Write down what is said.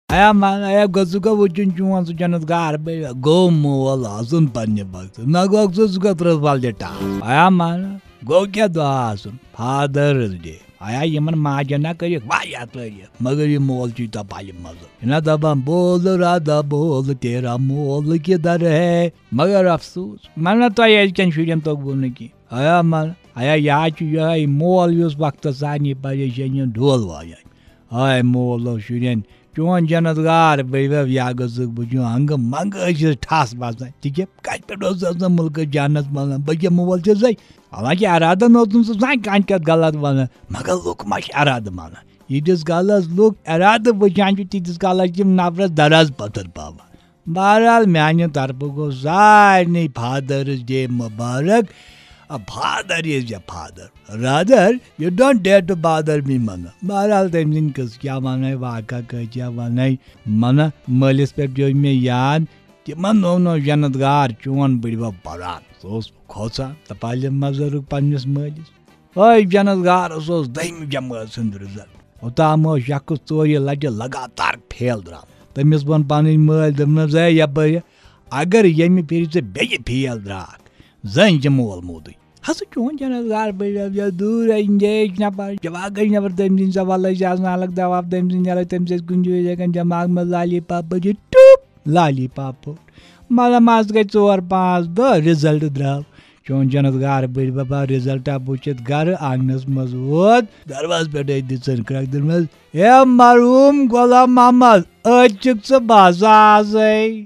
آیا مان آیا گا وچن چون سہ جنت گار گو مول آسن پنہ وقت نہ گو سہ ترس بالٹہ ٹاس آیا مان گو کیا دہ آسن فادرس ڈے آیا یمن ماجن نہ کرک واریاہ تعریف مگر یہ مول چیتا پالہ مزہ نہ دپان بول رادا بول تیرا مول کدھر ہے مگر افسوس من تہ ازکین شرین توگو نہ کی آیا مان آیا یہ مول اس وقت سانی پریشانی ڈول وایان آئے مولو شرین چون جنت گار یا گھک بچوں ہنگ منگ ٹھس باسان تک کت پہ ملک جانس ونان بہ مول چھ حالانکہ ارادہ نوتن سہ زان کان کت غلط ونان مگر لوک ما ارادہ مانان یتس کالس لوک ارادہ وچان تیتس کالس تم نفرس درز پتھر پاوان بہرحال میانہ طرف گو سارے فادرس ڈے مبارک father is a father rather you don't dare to bother me من بہرحال تم سن قص کیا ون واقعہ کیا ون من مالس پہ پیو مے یاد تمن نو جنت گار چون بڑبب پران سہ کھوژان تو پالم مزرک پنس مالس جنت گارس دہمہِ جماعت سند رزلٹ اوتام شخص ژورِ لٹہِ لگاتار فیل درام تمس وون پن مال دپنس یپر اگر یمہ پھر بیٚیہِ فیل دراک زن چھ مول مودٕے ہسا چون جنت گار بڑبب دور انجیج نفر جواب گئی نفر تم سن سوال الگ جواب تم سن نیران تم کن جائیں دماغ میں لالی پاپ ٹوپ لالی پاپ پھوٹ مگر مز گئی 4-5 دہ رزلٹ درو چون جنت گار بڑبب رزلٹا وچھت گھر آنگنس مز ووت دروازٕ پٮ۪ٹھے دِژن کرٛٮ۪کھ دوٚپمس ہے مرحوٗم غلام محمد أتۍ چھُکھ ژٕ باسان آزے